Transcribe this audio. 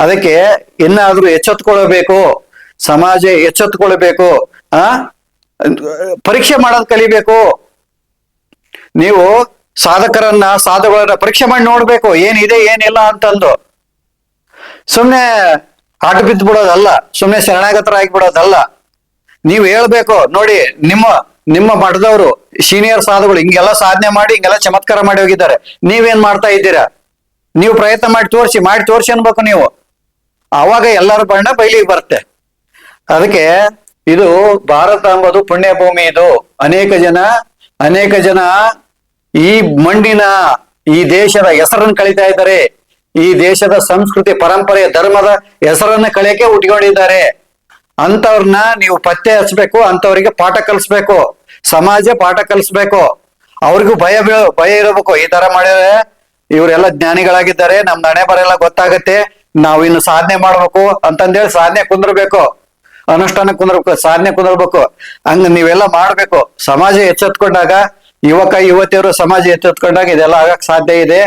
ಅದಕ್ಕೆ ಇನ್ನಾದ್ರೂ ಎಚ್ಚೆತ್ಕೊಳ್ಬೇಕು, ಸಮಾಜ ಎಚ್ಚೆತ್ಕೊಳ್ಬೇಕು. ಆ ಪರೀಕ್ಷೆ ಮಾಡೋದ್ ಕಲಿಬೇಕು. ನೀವು ಸಾಧುಗಳನ್ನ ಪರೀಕ್ಷೆ ಮಾಡಿ ನೋಡ್ಬೇಕು, ಏನಿದೆ ಏನಿಲ್ಲ ಅಂತಂದು. ಸುಮ್ನೆ ಆಟ ಬಿದ್ದು ಬಿಡೋದಲ್ಲ, ಸುಮ್ನೆ ಶರಣಾಗತರಾಗಿ ಬಿಡೋದಲ್ಲ. ನೀವು ಹೇಳ್ಬೇಕು, ನೋಡಿ ನಿಮ್ಮ ಮಠದವರು ಸೀನಿಯರ್ ಸಾಧುಗಳು ಹಿಂಗೆಲ್ಲ ಸಾಧನೆ ಮಾಡಿ ಹಿಂಗೆಲ್ಲ ಚಮತ್ಕಾರ ಮಾಡಿ ಹೋಗಿದ್ದಾರೆ, ನೀವೇನ್ ಮಾಡ್ತಾ ಇದ್ದೀರಾ? ನೀವು ಪ್ರಯತ್ನ ಮಾಡಿ ತೋರಿಸಿ ಅನ್ಬೇಕು ನೀವು. ಆವಾಗ ಎಲ್ಲರ ಬಣ್ಣ ಬಯಲಿಗೆ ಬರುತ್ತೆ. ಅದಕ್ಕೆ ಇದು ಭಾರತ ಎಂಬುದು ಪುಣ್ಯ ಭೂಮಿ. ಇದು ಅನೇಕ ಜನ ಈ ಮಣ್ಣಿನ, ಈ ದೇಶದ ಹೆಸರನ್ನು ಕಳೀತಾ ಇದ್ದಾರೆ. ಈ ದೇಶದ ಸಂಸ್ಕೃತಿ, ಪರಂಪರೆ, ಧರ್ಮದ ಹೆಸರನ್ನ ಕಳೆಯಕ್ಕೆ ಉಟ್ಕೊಂಡಿದ್ದಾರೆ. ಅಂತವ್ರನ್ನ ನೀವು ಪತ್ತೆ ಹಚ್ಬೇಕು, ಅಂತವ್ರಿಗೆ ಪಾಠ ಕಲಿಸ್ಬೇಕು, ಸಮಾಜ ಪಾಠ ಕಲಿಸ್ಬೇಕು. ಅವ್ರಿಗೂ ಭಯ ಇರಬೇಕು. ಈ ತರ ಮಾಡಿದ್ರೆ ಇವರೆಲ್ಲ ಜ್ಞಾನಿಗಳಾಗಿದ್ದಾರೆ, ನಮ್ ಹಣೆ ಬರೆಲ್ಲ ಗೊತ್ತಾಗತ್ತೆ, ನಾವು ಇನ್ನು ಸಾಧನೆ ಮಾಡ್ಬೇಕು ಅಂತಂದೇಳಿ ಸಾಧನೆ ಕುಂದ್ರಬೇಕು, ಅನುಷ್ಠಾನ ಕುಂದ್ರಬೇಕು, ಸಾಧನೆ ಕುಂದ್ರಬೇಕು. ಹಂಗ ನೀವೆಲ್ಲ ಮಾಡ್ಬೇಕು. ಸಮಾಜ ಎಚ್ಚೆತ್ಕೊಂಡಾಗ, ಯುವಕ ಯುವತಿಯರು ಸಮಾಜ ಎಚ್ಚೆತ್ಕೊಂಡಾಗ ಇದೆಲ್ಲ ಆಗಕ್ ಸಾಧ್ಯ ಇದೆ.